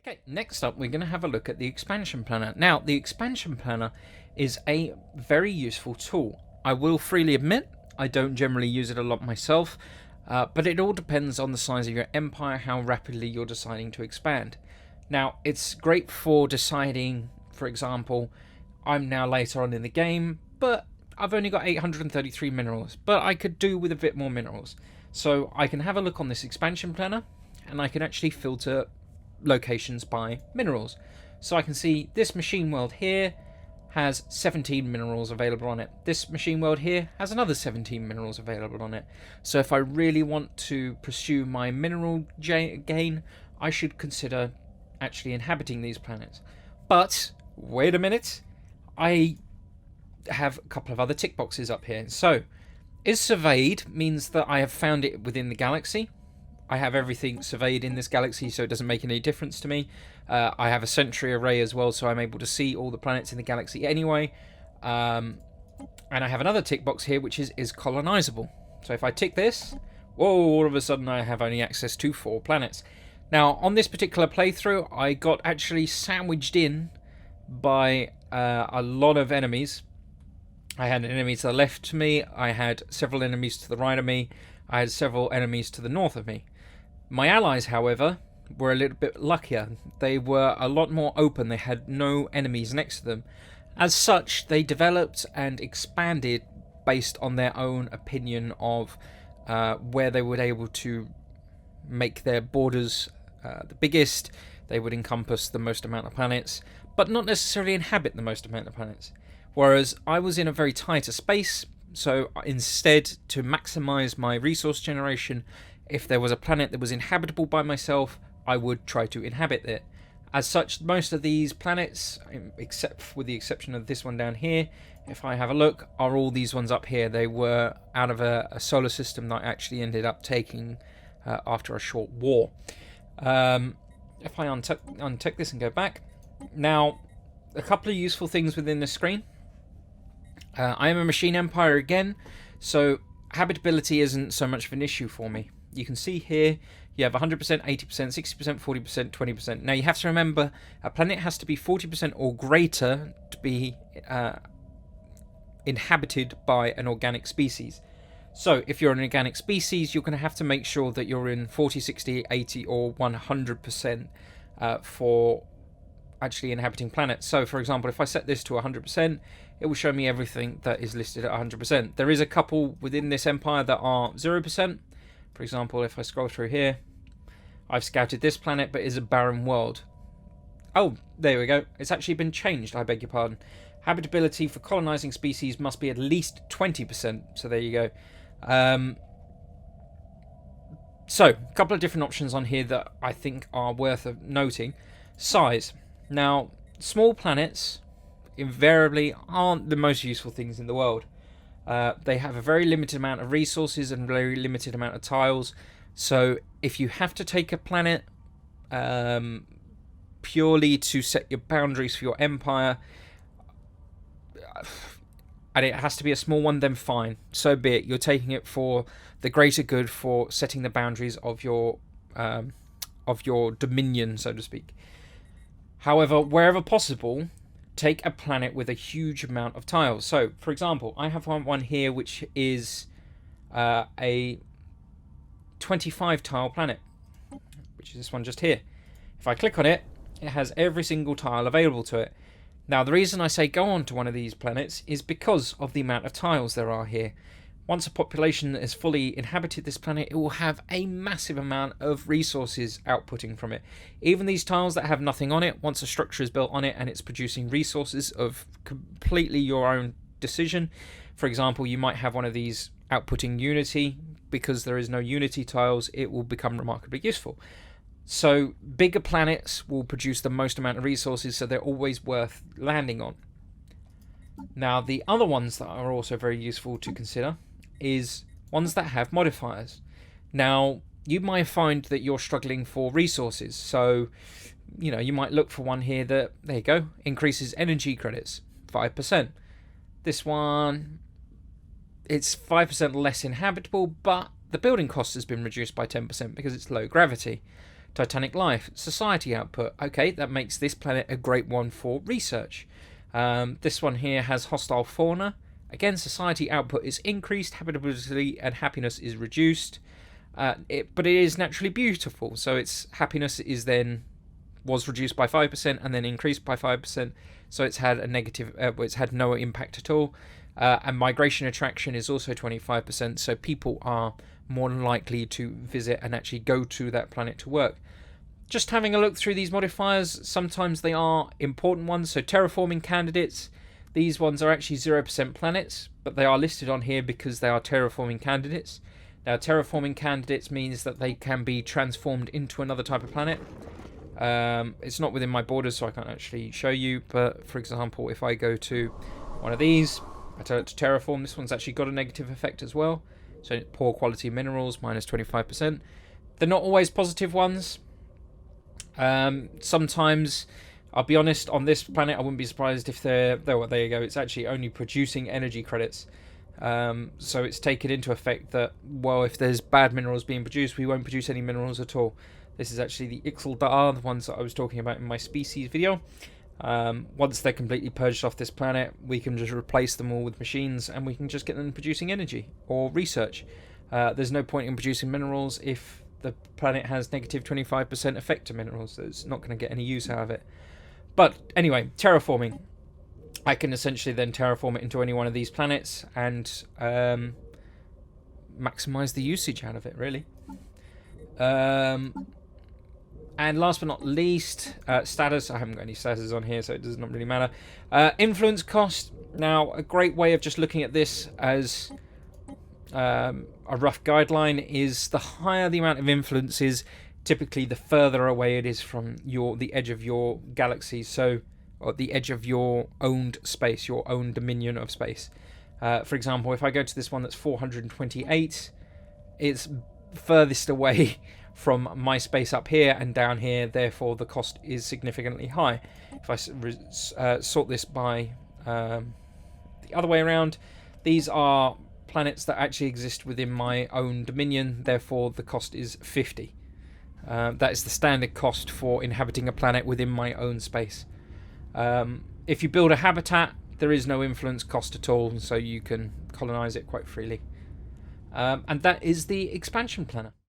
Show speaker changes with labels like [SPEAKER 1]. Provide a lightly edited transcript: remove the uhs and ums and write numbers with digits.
[SPEAKER 1] Okay, next up we're going to have a look at the expansion planner. Now, the expansion planner is a very useful tool. I will freely admit I don't generally use it a lot myself, but it all depends on the size of your empire, how rapidly you're deciding to expand. Now, it's great for deciding, for example, I'm now later on in the game, but I've only got 833 minerals, but I could do with a bit more minerals. So I can have a look on this expansion planner, and I can actually filter locations by minerals. So I can see this machine world here has 17 minerals available on it. This machine world here has another 17 minerals available on it. So if I really want to pursue my mineral gain, I should consider actually inhabiting these planets. But wait a minute, I have a couple of other tick boxes up here. So is surveyed means that I have found it within the galaxy. I have everything surveyed in this galaxy, so it doesn't make any difference to me. I have a sentry array as well, so I'm able to see all the planets in the galaxy anyway. And I have another tick box here, which is colonizable. So if I tick this, whoa, all of a sudden I have only access to 4 planets. Now, on this particular playthrough, I got actually sandwiched in by a lot of enemies. I had an enemy to the left of me, I had several enemies to the right of me, I had several enemies to the north of me. My allies, however, were a little bit luckier. They were a lot more open. They had no enemies next to them. As such, they developed and expanded based on their own opinion of where they were able to make their borders the biggest. They would encompass the most amount of planets, but not necessarily inhabit the most amount of planets. Whereas I was in a very tighter space, so instead, to maximize my resource generation, if there was a planet that was inhabitable by myself, I would try to inhabit it. As such, most of these planets, except with the exception of this one down here, if I have a look, are all these ones up here. They were out of a solar system that I actually ended up taking after a short war. If I untick this and go back, now a couple of useful things within the screen. I am a machine empire again, so habitability isn't so much of an issue for me. You can see here you have 100%, 80%, 60%, 40%, 20%. Now you have to remember a planet has to be 40% or greater to be inhabited by an organic species. So if you're an organic species, you're going to have to make sure that you're in 40, 60, 80 or 100% for actually inhabiting planets. So for example, if I set this to 100%, it will show me everything that is listed at 100%. There is a couple within this empire that are 0%. For example, if I scroll through here, I've scouted this planet, but it's a barren world. Oh, there we go. It's actually been changed, I beg your pardon. Habitability for colonizing species must be at least 20%. So there you go. So, a couple of different options on here that I think are worth noting. Size. Now, small planets invariably aren't the most useful things in the world. They have a very limited amount of resources and very limited amount of tiles. So if you have to take a planet purely to set your boundaries for your empire, and it has to be a small one, then fine. So be it. You're taking it for the greater good, for setting the boundaries of your dominion, so to speak. However, wherever possible, take a planet with a huge amount of tiles. So, for example, I have one here which is a 25 tile planet, which is this one just here. If I click on it, it has every single tile available to it. Now, the reason I say go on to one of these planets is because of the amount of tiles there are here. Once a population has fully inhabited this planet, it will have a massive amount of resources outputting from it. Even these tiles that have nothing on it, once a structure is built on it and it's producing resources of completely your own decision. For example, you might have one of these outputting Unity. Because there is no Unity tiles, it will become remarkably useful. So bigger planets will produce the most amount of resources, so they're always worth landing on. Now, the other ones that are also very useful to consider is ones that have modifiers. Now, you might find that you're struggling for resources, so you might look for one here that, there you go, increases energy credits 5%. This one, it's 5% less inhabitable, but the building cost has been reduced by 10% because it's low gravity. Titanic life, society output. Okay, that makes this planet a great one for research. This one here has hostile fauna. Again, society output is increased, habitability and happiness is reduced. But it is naturally beautiful, so its happiness was reduced by 5% and then increased by 5%. So it's had a negative. It's had no impact at all. And migration attraction is also 25%. So people are more likely to visit and actually go to that planet to work. Just having a look through these modifiers, sometimes they are important ones. So terraforming candidates, these ones are actually 0% planets, but they are listed on here because they are terraforming candidates. Now, terraforming candidates means that they can be transformed into another type of planet. It's not within my borders, so I can't actually show you. But for example, if I go to one of these, I tell it to terraform, this one's actually got a negative effect as well. So poor quality minerals, minus 25%. They're not always positive ones. Sometimes, I'll be honest, on this planet, I wouldn't be surprised if there you go. It's actually only producing energy credits. So it's taken into effect that, well, if there's bad minerals being produced, we won't produce any minerals at all. This is actually the Ixeldar, the ones that I was talking about in my species video. Once they're completely purged off this planet, we can just replace them all with machines and we can just get them producing energy or research. There's no point in producing minerals if the planet has negative 25% effect to minerals. So it's not going to get any use out of it. But anyway, terraforming. I can essentially then terraform it into any one of these planets and maximize the usage out of it, really. And last but not least, status. I haven't got any statuses on here, so it does not really matter. Influence cost. Now, a great way of just looking at this as a rough guideline is the higher the amount of influence is, typically the further away it is from the edge of your galaxy. So, or the edge of your owned space, your own dominion of space. For example, if I go to this one that's 428, it's furthest away from my space up here and down here, therefore the cost is significantly high. If I sort this by the other way around, these are planets that actually exist within my own dominion, therefore the cost is 50. That is the standard cost for inhabiting a planet within my own space. If you build a habitat, there is no influence cost at all, so you can colonize it quite freely. And that is the expansion planner.